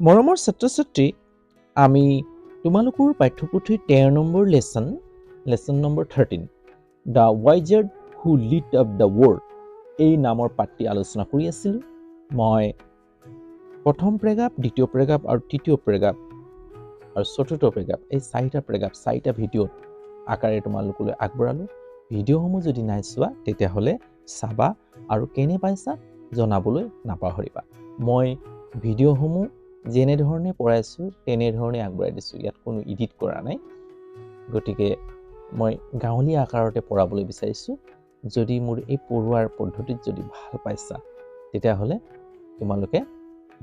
মৰমৰ ছাত্ৰ-ছাত্ৰী, আমি তোমালোকৰ পাঠ্যপুথিৰ 13 number lesson number 13 the wizard who lit up the world এই নামৰ পাঠটি আলোচনা কৰি আছিলোঁ। মই প্ৰথম প্ৰেগাপ, দ্বিতীয় প্ৰেগাপ আৰু তৃতীয় প্ৰেগাপ আৰু চতুৰ্থ প্ৰেগাপ এই চাৰিটা ভিডিঅ'ত আকাৰে তোমালোকলৈ আগবঢ়ালোঁ। ভিডিঅ'সমূহ যদি নাই চোৱা তেতিয়াহ'লে চাবা আৰু কেনে পাইছা জনাবলৈ নাপাহৰিবা। মই ভিডিঅ'সমূহ যেনেধৰণে পঢ়াইছোঁ তেনেধৰণে আগবঢ়াই দিছোঁ, ইয়াত কোনো এডিট কৰা নাই। গতিকে মই গাঁৱলীয়া আকাৰতে পঢ়াবলৈ বিচাৰিছোঁ। যদি মোৰ এই পঢ়োৱাৰ পদ্ধতিত যদি ভাল পাইছা তেতিয়াহ'লে তোমালোকে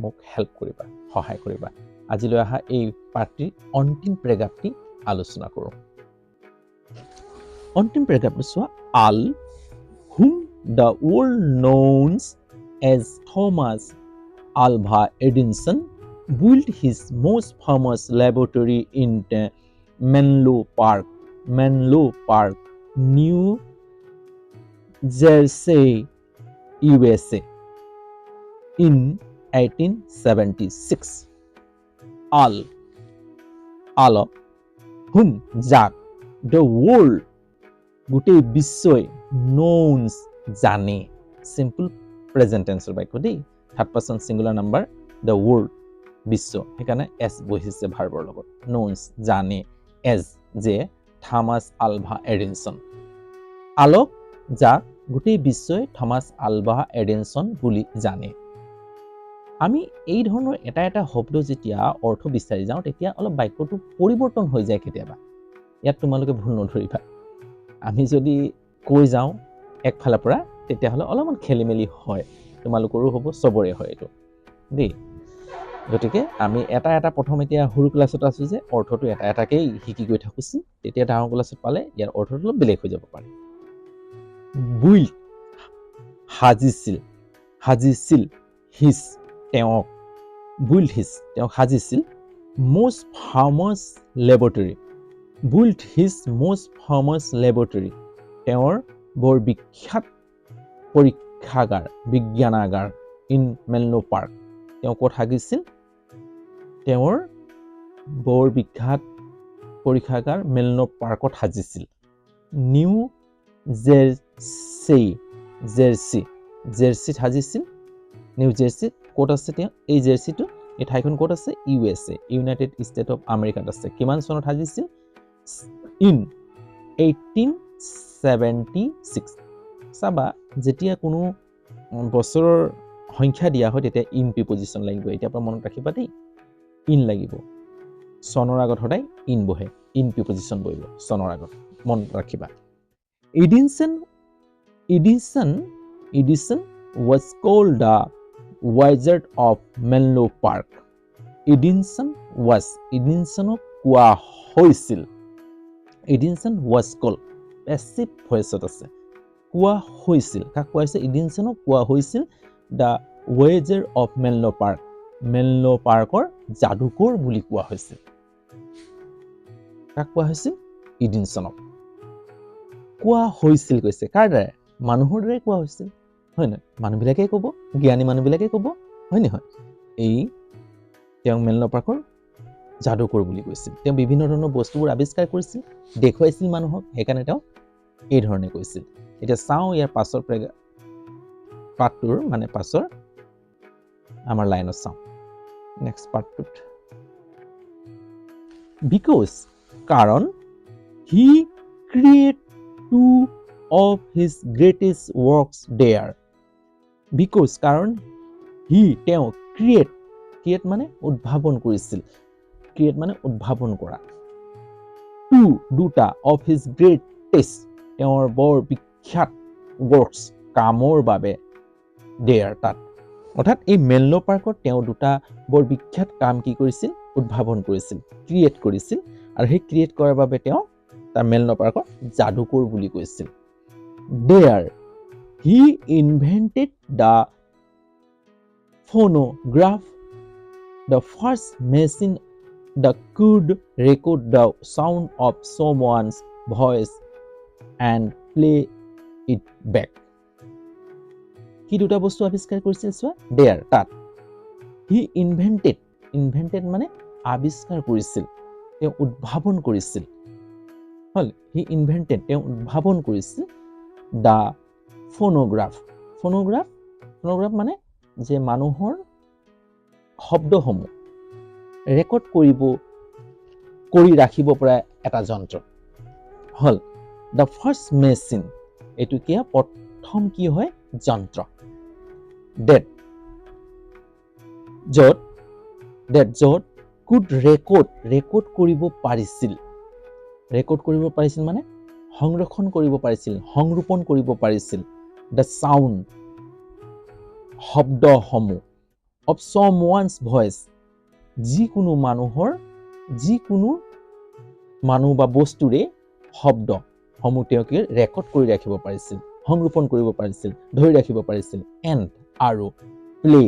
মোক হেল্প কৰিবা, সহায় কৰিবা। আজিলৈ অহা এই পাঠটিৰ অন্তিম প্ৰেগাপটি আলোচনা কৰোঁ। অন্তিম প্ৰেগাপটো চোৱা। আল whom the world knows as Thomas Alva Edison built his most famous laboratory in Menlo Park, New Jersey, USA in 1876. Al whom যাক the world গোটেই বিশ্বই knows জানে, simple present tense বাক্য দেই, third person singular number the world বিশ্ব, সেইকাৰণে s বহিছে ভাৰ্বৰ লগত। knows জানে, as যে থমাস আলভা এডিনসন। আলোক যাক গোটেই বিশ্বই থমাস আলভা এডিনসন বুলি জানে। আমি এই ধৰণৰ এটা শব্দ যেতিয়া অৰ্থ বিচাৰি যাওঁ তেতিয়া অলপ বাক্যটো পৰিৱৰ্তন হৈ যায় কেতিয়াবা। ইয়াত তোমালোকে ভুল নধৰিবা। আমি যদি কৈ যাওঁ একফালৰ পৰা তেতিয়াহ'লে অলপমান খেলিমেলি হয়, তোমালোকৰো হ'ব, চবৰে হয় এইটো দেই। গতিকে আমি এটা প্ৰথম এতিয়া সৰু ক্লাছত আছোঁ যে অৰ্থটো এটাকেই শিকি গৈ থাকোঁচোন, তেতিয়া ডাঙৰ ক্লাছত পালে ইয়াৰ অৰ্থটো অলপ বেলেগ হৈ যাব পাৰে। বুইল্ড সাজিছিল হিজ তেওঁক, বুইল্ড হিজ তেওঁক সাজিছিল, most famous laboratory, built his most famous laboratory তেওঁৰ বৰ বিখ্যাত পৰীক্ষাগাৰ, বিজ্ঞানাগাৰ ইন মেনলো পাৰ্ক, তেওঁ ক'ত সাজিছিল? তেওঁৰ বৰ বিখ্যাত পৰীক্ষাগাৰ মেনলো পাৰ্কত সাজিছিল। নিউ জাৰ্চিত সাজিছিল। নিউ জাৰ্চিত ক'ত আছে তেওঁ? এই জাৰ্চিটো, এই ঠাইখন ক'ত আছে? USA, ইউনাইটেড ষ্টেট অফ আমেৰিকাত আছে। কিমান চনত সাজিছিল? ইন 1876। চাবা, যেতিয়া কোনো বছৰৰ সংখ্যা দিয়া হয় তেতিয়া ইন প্ৰিপজিশ্যন লাগিব। এতিয়াৰ পৰা মনত ৰাখিবা দেই, ইন লাগিব। চনৰ আগত সদায় ইন বহে, ইন প্ৰিপজিশ্যন বহিব চনৰ আগত, মনত ৰাখিবা। Edison was called the wizard of Menlo Park. Edisonক কোৱা হৈছিল। Edison was called, passive voice-ত আছে, কোৱা হৈছিল। কাক কোৱা হৈছিল? এডিনছনক কোৱা হৈছিল the wizard of Menlo Park, Menlo পাৰ্কৰ যাদুকৰ বুলি কোৱা হৈছিল। কাক কোৱা হৈছিল? এডিনছনক কোৱা হৈছিল। কৈছে কাৰ দ্বাৰা? মানুহৰ দ্বাৰাই কোৱা হৈছিল, হয় নহয়? মানুহবিলাকে ক'ব, জ্ঞানী মানুহবিলাকে ক'ব, হয় নহয়? তেওঁ মেনলো পাৰ্কৰ যাদুকৰ বুলি কৈছিল। তেওঁ বিভিন্ন ধৰণৰ বস্তুবোৰ আৱিষ্কাৰ কৰিছিল, দেখুৱাইছিল মানুহক, সেইকাৰণে তেওঁ এই ধৰণে কৈছিল। এতিয়া চাওঁ ইয়াৰ পাছৰ পাঠটোৰ মানে পাছৰ আমাৰ লাইনত চাওঁ। নেক্সট পাৰ্টটোত বিকজ কাৰণ he created two of his greatest works there. Because কাৰণ তেওঁ ক্ৰিয়েট মানে উদ্ভাৱন কৰিছিল, ক্ৰিয়েট মানে উদ্ভাৱন কৰা, দুটা of his greatest তেওঁৰ বৰ বিখ্যাত works কামৰ বাবে there তাত, অৰ্থাৎ এই মেনলো পাৰ্কত তেওঁ দুটা বৰ বিখ্যাত কাম কি কৰিছিল? উদ্ভাৱন কৰিছিল, ক্ৰিয়েট কৰিছিল, আৰু সেই ক্ৰিয়েট কৰাৰ বাবে তেওঁ তাৰ মেনলো পাৰ্কত যাদুকৰ বুলি কৈছিল। There he invented the phonograph, the first machine that could record the sound of someone's voice and play it back. কি দুটা বস্তু আৱিষ্কাৰ কৰিছিল? চোৱা, there তাত he invented ইনভেন্টেড মানে আৱিষ্কাৰ কৰিছিল, তেওঁ উদ্ভাৱন কৰিছিল। হল হি ইনভেন্টেড, তেওঁ উদ্ভাৱন কৰিছিল দা ফোনোগ্ৰাফ। ফোনোগ্ৰাফ মানে যে মানুহৰ শব্দসমূহ ৰেকৰ্ড কৰি ৰাখিব পৰা এটা যন্ত্ৰ। হল দ্য ফাৰ্ষ্ট মেচিন, এইটো কি প্ৰথম কি হয় যন্ত্ৰ। য'ত কুড ৰেকৰ্ড কৰিব পাৰিছিল। ৰেকৰ্ড কৰিব পাৰিছিল মানে সংৰক্ষণ কৰিব পাৰিছিল, সংৰোপণ কৰিব পাৰিছিল দ্য চাউণ্ড, শব্দসমূহ অফ someone's voice, যিকোনো মানুহ বা বস্তুৰে শব্দসমূহ তেওঁলোকে ৰেকৰ্ড কৰি ৰাখিব পাৰিছিল, সংৰোপণ কৰিব পাৰিছিল, ধৰি ৰাখিব পাৰিছিল। এণ্ড আৰু প্লে,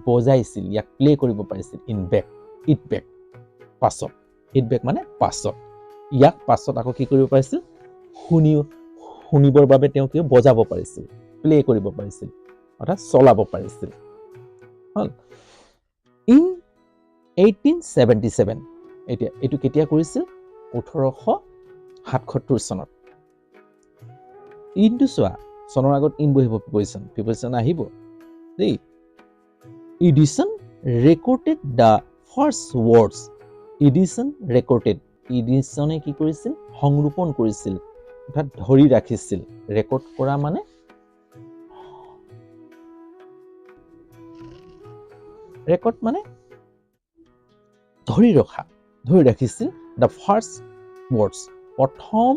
বজাইছিল, ইয়াক প্লে কৰিব পাৰিছিল। ইট বেক পাছত, ইট বেক মানে পাছত, ইয়াক পাছত আকৌ কি কৰিব পাৰিছিল, শুনিবৰ বাবে তেওঁ কি বজাব পাৰিছিল, প্লে কৰিব পাৰিছিল, অৰ্থাৎ চলাব পাৰিছিল। হল ইন 1877, এতিয়া এইটো কেতিয়া কৰিছিল 1877 চনত। ইনটো চোৱা, চনৰ আগত ইন বহিব প্ৰিপজিশ্যন আহিব দেই। Edison recorded the first words, এডিসনে কি কৰিছিল, সংৰোপণ কৰিছিল, অৰ্থাৎ ধৰি ৰাখিছিল। ৰেকৰ্ড কৰা মানে ধৰি ৰাখিছিল দ্য ফাৰ্ষ্ট ৱৰ্ডছ, প্ৰথম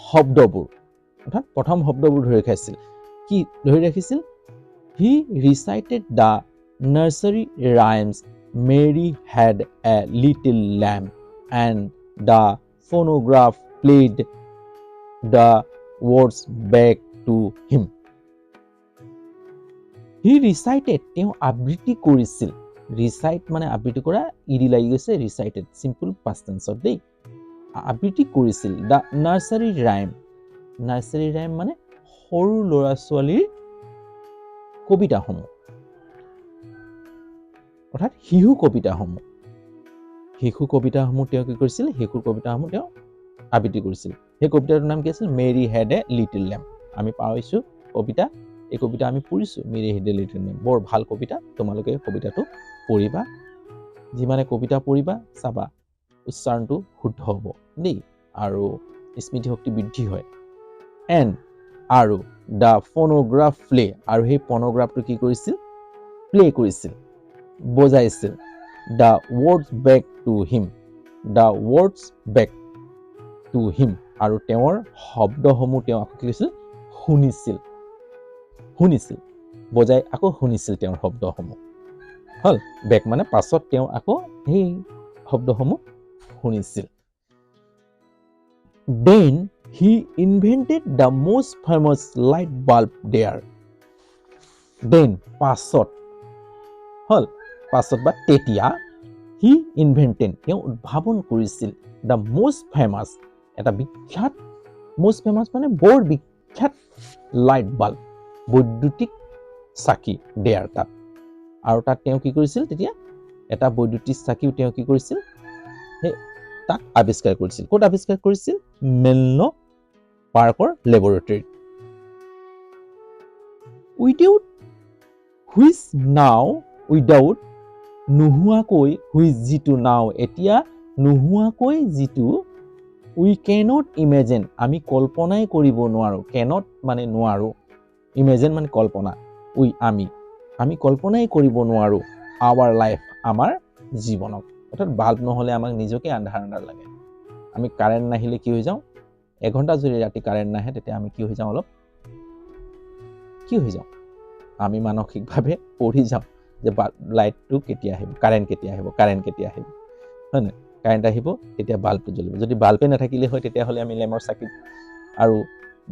শব্দবোৰ, অৰ্থাৎ প্ৰথম শব্দবোৰ ধৰি ৰাখিছিল। কি ধৰি ৰাখিছিল? He recited the nursery rhymes, Mary had a little lamb, and the phonograph played the words back to him. He recited, তেওঁ আবৃত্তি কৰিছিল। ৰিচাইট মানে আবৃত্তি কৰা, ইডি লাগি গৈছে, ৰিচাইটেড চিম্পল পাষ্ট টেন্সত দেই। আবৃত্তি কৰিছিল দ্য নাৰ্চাৰী ৰাইম মানে সৰু ল'ৰা ছোৱালীৰ কবিতাসমূহ, অৰ্থাৎ শিশু কবিতাসমূহ তেওঁ কি কৰিছিল, শিশুৰ কবিতাসমূহ তেওঁ আবৃত্তি কৰিছিল। সেই কবিতাটোৰ নাম কি আছিল? Mary had a little lamb. আমি পাইছোঁ কবিতা, এই কবিতা আমি পঢ়িছোঁ, Mary had a little lamb. বৰ ভাল কবিতা, তোমালোকে কবিতাটো পঢ়িবা। যিমানে কবিতা পঢ়িবা চাবা উচ্চাৰণটো শুদ্ধ হ'ব দেই, আৰু স্মৃতিশক্তি বৃদ্ধি হয়। এণ্ড আৰু দ্য ফোনোগ্ৰাফ প্লে, আৰু সেই ফোনোগ্ৰাফটো কি কৰিছিল? প্লে কৰিছিল, বজাইছিল। The words back to him, আৰু তেওঁৰ শব্দসমূহ তেওঁ আকৌ কি কৰিছিল? শুনিছিল, বজাই আকৌ শুনিছিল তেওঁৰ শব্দসমূহ। হল বেক মানে পাছত, তেওঁ আকৌ সেই শব্দসমূহ শুনিছিল। Then he invented the most famous light bulb there. Then পাছত, হল পাছত বা তেতিয়া, he invented, তেওঁ উদ্ভাৱন কৰিছিল the most famous, এটা বিখ্যাত, most famous মানে বৰ বিখ্যাত লাইট বাল্ব, বৈদ্যুতিক চাকি there তাত। আৰু তাত তেওঁ কি কৰিছিল? তেতিয়া এটা বৈদ্যুতিক চাকিও তেওঁ কি কৰিছিল? তাক আৱিষ্কাৰ কৰিছিল। ক'ত আৱিষ্কাৰ কৰিছিল? মেনলো পাৰ্কৰ লেবৰেটৰীত। উইদাউট নোহোৱাকৈ, যিটো নাও এতিয়া নোহোৱাকৈ, যিটো উই কেনট ইমেজিন, আমি কল্পনাই কৰিব নোৱাৰো। কেনট মানে নোৱাৰো, ইমেজিন মানে কল্পনা, আমি কল্পনাই কৰিব নোৱাৰো আৱাৰ লাইফ, আমাৰ জীৱনক। অৰ্থাৎ বাল্ব নহ'লে আমাক নিজকে আন্ধাৰ লাগে। আমি কাৰেণ্ট নাহিলে কি হৈ যাওঁ? এঘণ্টা যদি ৰাতি কাৰেণ্ট নাহে, তেতিয়া আমি কি হৈ যাওঁ? আমি মানসিকভাৱে পঢ়ি যাওঁ যে লাইটটো কেতিয়া আহিব, কাৰেণ্ট কেতিয়া আহিব, হয় নাই? কাৰেণ্ট আহিব, তেতিয়া বাল্বটো জ্বলিব। যদি বাল্বে নাথাকিলে হয়, তেতিয়াহ'লে আমি লেমৰ চাকিত আৰু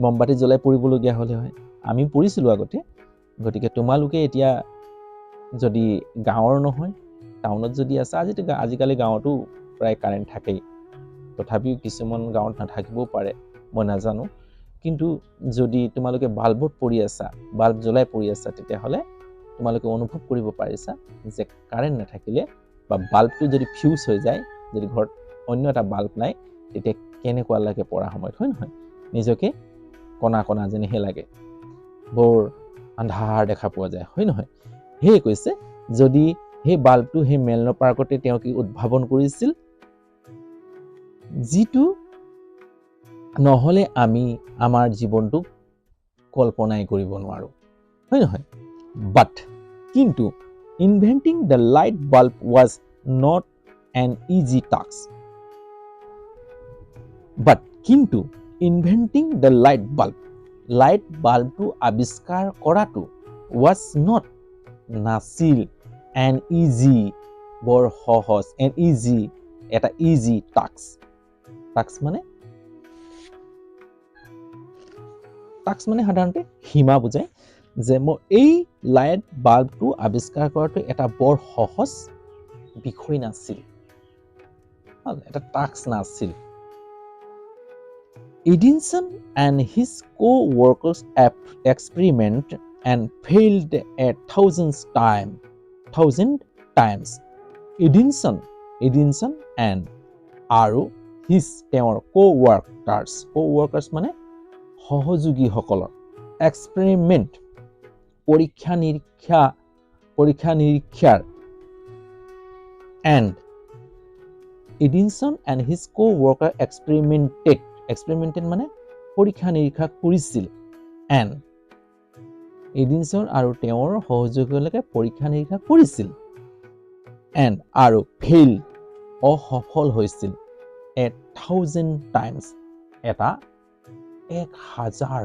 মমবাতি জ্বলাই পঢ়িবলগীয়া হ'লে হয়। আমি পঢ়িছিলোঁ আগতে। গতিকে তোমালোকে এতিয়া যদি গাঁৱৰ নহয়, টাউনত যদি আছে, আজিকালি গাঁৱতো প্ৰায় কাৰেণ্ট থাকেই, তথাপিও কিছুমান গাঁৱত নাথাকিবও পাৰে, মই নাজানো। কিন্তু যদি তোমালোকে বাল্বত পঢ়ি আছা, বাল্ব জ্বলাই পঢ়ি আছা, তেতিয়াহ'লে তোমালোকে অনুভৱ কৰিব পাৰিছা যে কাৰেণ্ট নাথাকিলে বা বাল্বটো যদি ফিউজ হৈ যায়, যদি ঘৰত অন্য এটা বাল্ব নাই, তেতিয়া কেনেকুৱা লাগে পঢ়া সময়ত, হয় নহয়? নিজকে কণা কণা যেনহে লাগে, বৰ আন্ধাৰ দেখা পোৱা যায়, হয় নহয়? সেয়ে কৈছে যদি সেই বাল্বটো সেই মেলন পাৰ্কতে তেওঁ কি উদ্ভাৱন কৰিছিল, যিটো নহ'লে আমি আমাৰ জীৱনটোক কল্পনাই কৰিব নোৱাৰো, হয় নহয়? বাট কিন্তু inventing the light bulb was not an easy task. But কিন্তু ইনভেন্টিং দ্য লাইট বাল্বটো আৱিষ্কাৰ কৰাটো ৱাজ নট নাছিল এন ইজি, বৰ সহজ, এন ইজি, এটা ইজি টাস্ক মানে সাধাৰণতে সীমা বুজায়, যে মই এই লাইট বাল্বটো আৱিষ্কাৰ কৰাটো এটা বৰ সহজ বিষয় নাছিল, এটা টাস্ক নাছিল। Edison and his co-workers experiment and failed 1,000 times. Edison and আৰু his তেওঁৰ co-workers মানে সহযোগীসকলৰ এক্সপেৰিমেণ্ট পৰীক্ষা নিৰীক্ষাৰ and Edison and his co-worker experimented মানে পৰীক্ষা নিৰীক্ষা কৰিছিল, and এডিনছন আৰু তেওঁৰ সহযোগীসকলে পৰীক্ষা নিৰীক্ষা কৰিছিল, and আৰু ফেইল অসফল হৈছিল 1,000 times, এটা 1,000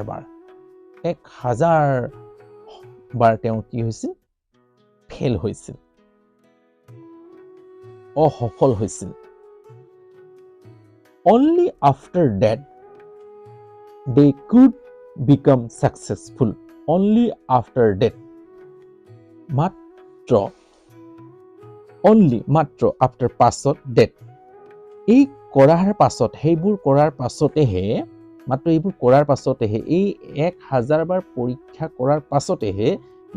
বাৰ তেওঁ কি হৈছিল, ফেইল হৈছিল, অসফল হৈছিল। Only after that they could become successful. Only after that, মাত্ৰ after পাছত that, এই কৰাৰ পাছত, সেইবোৰ কৰাৰ পাছতেহে, মাত্ৰ এইবোৰ কৰাৰ পাছতেহে, এই 1,000 বাৰ পৰীক্ষা কৰাৰ পাছতেহে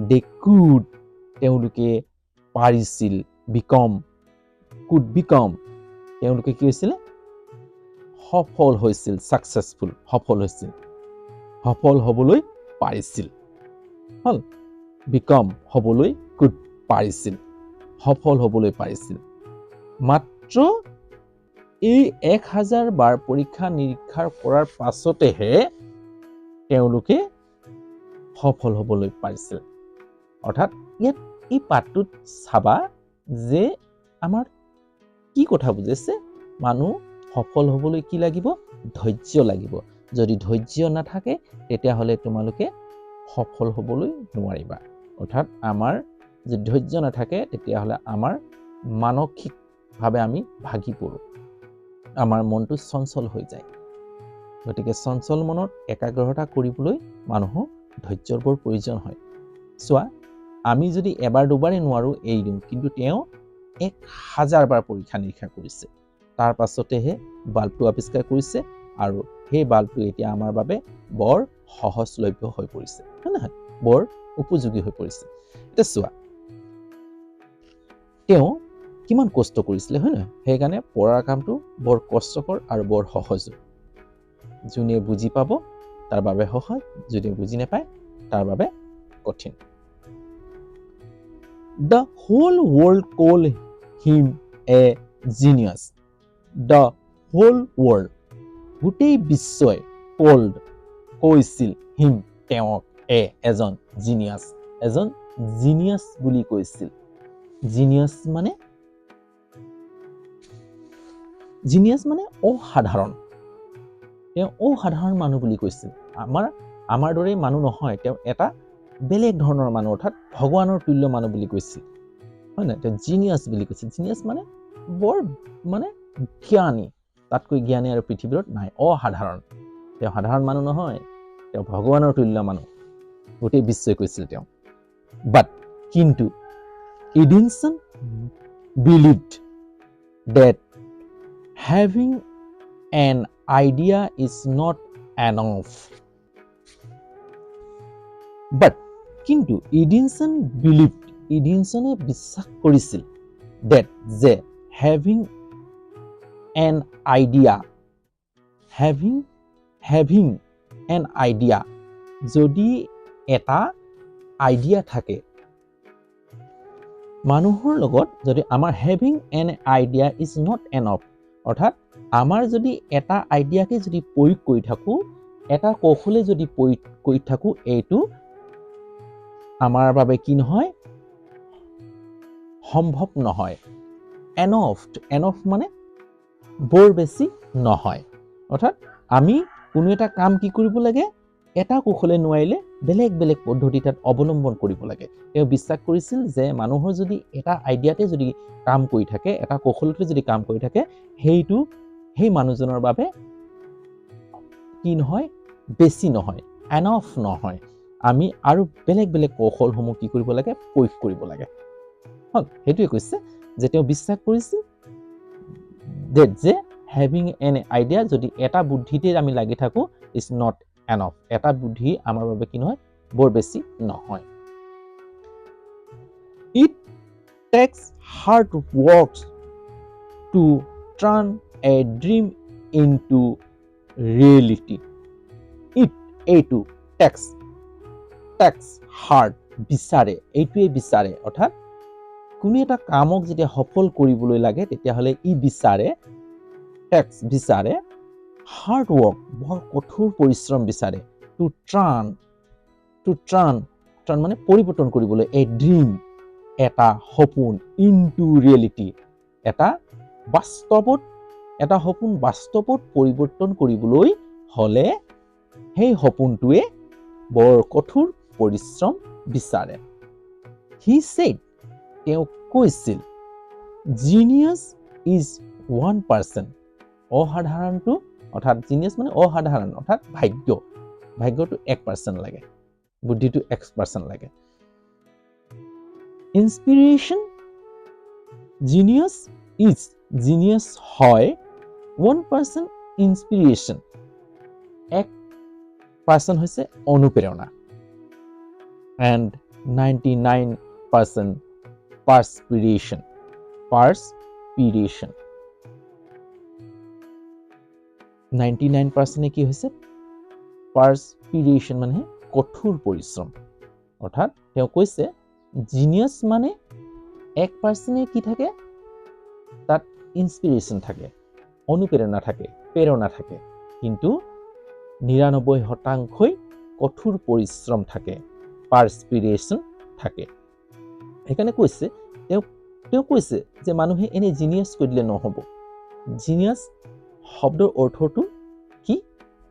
they could, তেওঁলোকে পাৰিছিল, could become, তেওঁলোকে কি হৈছিলে, সফল হৈছিল, সাকসেসফুল, সফল হ'বলৈ পাৰিছিল, হল, বিকম হ'বলৈ, কুড পাৰিছিল, সফল হ'বলৈ পাৰিছিল। মাত্ৰ এই 1,000 বাৰ পৰীক্ষা নিৰীক্ষা কৰাৰ পাছতেহে তেওঁলোকে সফল হ'বলৈ পাৰিছিল। অৰ্থাৎ ইয়াত এই পাঠটোত চাবা যে আমাৰ কি কথা বুজাইছে, মানুহ সফল হ'বলৈ কি লাগিব, ধৈৰ্য লাগিব। যদি ধৈৰ্য নাথাকে তেতিয়াহ'লে তোমালোকে সফল হ'বলৈ নোৱাৰিবা। অৰ্থাৎ আমাৰ যদি ধৈৰ্য নাথাকে তেতিয়াহ'লে আমাৰ মানসিকভাৱে আমি ভাগি পৰোঁ, আমাৰ মনটো চঞ্চল হৈ যায়। গতিকে চঞ্চল মনত একাগ্ৰতা কৰিবলৈ মানুহক ধৈৰ্যৰ বৰ প্ৰয়োজন হয়। চোৱা, আমি যদি এবাৰ দুবাৰেই নোৱাৰোঁ এৰি দিওঁ, কিন্তু তেওঁ 1,000 বাৰ পৰীক্ষা নিৰীক্ষা কৰিছে, তাৰ পাছতেহে বাল্বটো আৱিষ্কাৰ কৰিছে, আৰু সেই বাল্বটো এতিয়া আমাৰ বাবে বৰ সহজলভ্য হৈ পৰিছে, হয় নহয়, বৰ উপযোগী হৈ পৰিছে। এতিয়া চোৱা, তেওঁ কিমান কষ্ট কৰিছিলে, হয় নহয়, সেইকাৰণে পঢ়াৰ কামটো বৰ কষ্টকৰ আৰু বৰ সহজ। যোনে বুজি পাব তাৰ বাবে সহজ, যোনে বুজি নাপায় তাৰ বাবে কঠিন। The whole world called him a genius. The whole world, গোটেই বিশ্বই কৈছিল him, তেওঁক, এজন জিনিয়াছ বুলি কৈছিল। জিনিয়াছ মানে অসাধাৰণ, তেওঁ অসাধাৰণ মানুহ বুলি কৈছিল। আমাৰ দৰেই মানুহ নহয়, তেওঁ এটা বেলেগ ধৰণৰ মানুহ, অৰ্থাৎ ভগৱানৰ তুল্য মানুহ বুলি কৈছিল, হয় নাই, তেওঁ জিনিয়াছ বুলি কৈছিল। জিনিয়াছ মানে বৰ জ্ঞানী, তাতকৈ জ্ঞানী আৰু পৃথিৱীত নাই, অসাধাৰণ। তেওঁ সাধাৰণ মানুহ নহয়, তেওঁ ভগৱানৰ তুল্য মানুহ, গোটেই বিশ্বই কৈছিল তেওঁ। বাট কিন্তু Edison believed that having an idea is not enough. But কিন্তু ইডিনছনে বিশ্বাস কৰিছিল that যে having an idea যদি এটা আইডিয়া থাকে মানুহৰ লগত যদি আমাৰ having an idea is not enough অৰ্থাৎ আমাৰ যদি এটা আইডিয়াকে যদি প্ৰয়োগ কৰি থাকো এটা কৌশলে যদি প্ৰয়োগ কৰি থাকো এইটো আমাৰ বাবে কি নহয় সম্ভৱ নহয় enough মানে বৰ বেছি নহয় অৰ্থাৎ আমি কোনো এটা কাম কি কৰিব লাগে এটা কৌশলে নোৱাৰিলে বেলেগ পদ্ধতি তাত অৱলম্বন কৰিব লাগে তেওঁ বিশ্বাস কৰিছিল যে মানুহৰ যদি এটা আইডিয়াতে যদি কাম কৰি থাকে এটা কৌশলতে যদি কাম কৰি থাকে সেইটো সেই মানুহজনৰ বাবে কি নহয় বেছি নহয় enough নহয় আমি আৰু বেলেগ কৌশলসমূহ কি কৰিব লাগে প্ৰয়োগ কৰিব লাগে হল হেতুৱে কৈছে যে তেওঁ বিশ্বাস কৰিছিল যে having an idea যদি এটা বুদ্ধিতে আমি লাগি থাকো is not enough এটা বুদ্ধি আমাৰ বাবে কি নহয় বৰ বেছি নহয় it takes hard work to turn a dream into reality এইটো takes hard বিচাৰে এইটোৱে বিচাৰে অৰ্থাৎ কোনো এটা কামক যেতিয়া সফল কৰিবলৈ লাগে তেতিয়া হলে ই বিচাৰে হাৰ্ড ওয়াৰ্ক বৰ কঠোৰ পৰিশ্ৰম বিচাৰে টু টাৰ্ন মানে পৰিৱৰ্তন কৰিবলৈ এ ড্ৰিম এটা সপোন ইনটু ৰিয়েলিটি এটা সপোন বাস্তৱত পৰিৱৰ্তন কৰিবলৈ হলে সেই সপোনটোৱে বৰ কঠোৰ পৰিশ্ৰম বিচাৰে হি সেড তেওঁ কৈছিল জিনিয়াস ইজ 1% অসাধাৰণটো অৰ্থাৎ জিনিয়াস মানে অসাধাৰণ অৰ্থাৎ ভাগ্যটো 1% লাগে বুদ্ধিটো 1% লাগে ইনস্পিৰেশন জিনিয়াস হয় 1% ইনস্পিৰেশন 1% হৈছে অনুপ্ৰেৰণা and 99% perspiration 99% কি হৈছে perspiration মানে কঠোৰ পৰিশ্ৰম অৰ্থাৎ তেওঁ কৈছে জিনিয়াস মানে 1% কি থাকে তাত ইনস্পিৰেশন থাকে অনুপ্ৰেৰণা থাকে প্ৰেৰণা থাকে কিন্তু 99% কঠোৰ পৰিশ্ৰম থাকে পাৰস্পিৰেশন থাকে এখানে কৈছে তেওঁ কৈছে যে মানুহে এনে জিনিয়াস কৰিলে নহব জিনিয়াস শব্দৰ অৰ্থটো কি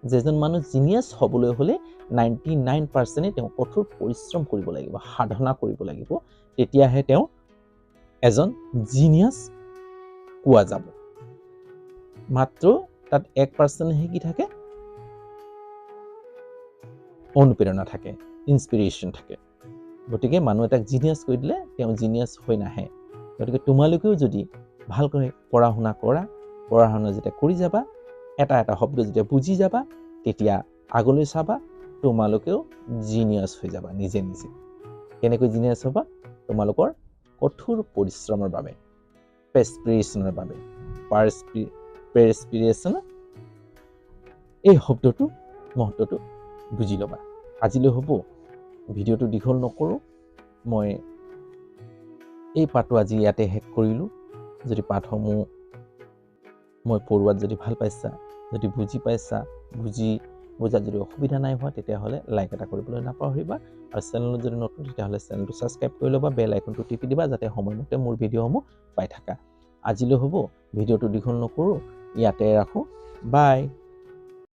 যেজন মানুহ জিনিয়াস হবলৈ হলে 99% তেওঁ কঠোৰ পৰিশ্ৰম কৰিব লাগিব সাধনা কৰিব লাগিব তেতিয়াহে তেওঁ এজন জিনিয়াস কোৱা যাব মাত্ৰ তাত 1% হে কি থাকে অনুপ্ৰেৰণা থাকে ইনস্পিৰেশন থাকে গতিকে মানুহ এটা জিনিয়াস কৰি দিলে তেওঁ জিনিয়াস হৈ নাহে গতিকে তোমালোকেও যদি ভালকৈ পঢ়া শুনা যেতিয়া কৰি যাবা এটা শব্দ যেতিয়া বুজি যাবা তেতিয়া আগলৈ চাবা তোমালোকেও জিনিয়াস হৈ যাবা নিজে কেনেকৈ জিনিয়াস হবা তোমালোকৰ কঠোৰ পৰিশ্ৰমৰ বাবে পেৰস্পিৰেশনৰ বাবে পেৰস্পিৰেশন এই শব্দটো মহত্বটো বুজি ল'বা আজিলৈ হ'ব ভিডিঅ'টো দীঘল নকৰো মই এই পাঠটো আজি ইয়াতে শেষ কৰিলোঁ যদি পাঠসমূহ মই পঢ়ুৱাত যদি ভাল পাইছা যদি বুজি পাইছা বুজাত যদি অসুবিধা নাই হোৱা তেতিয়াহ'লে লাইক এটা কৰিবলৈ নাপাহৰিবা আৰু চেনেলত যদি নতুন তেতিয়াহ'লে চেনেলটো ছাবস্ক্ৰাইব কৰি ল'বা বেল আইকনটো টিপি দিবা যাতে সময়মতে মোৰ ভিডিঅ'সমূহ পাই থাকা আজিলৈ হ'ব ভিডিঅ'টো দীঘল নকৰো ইয়াতে ৰাখো বাই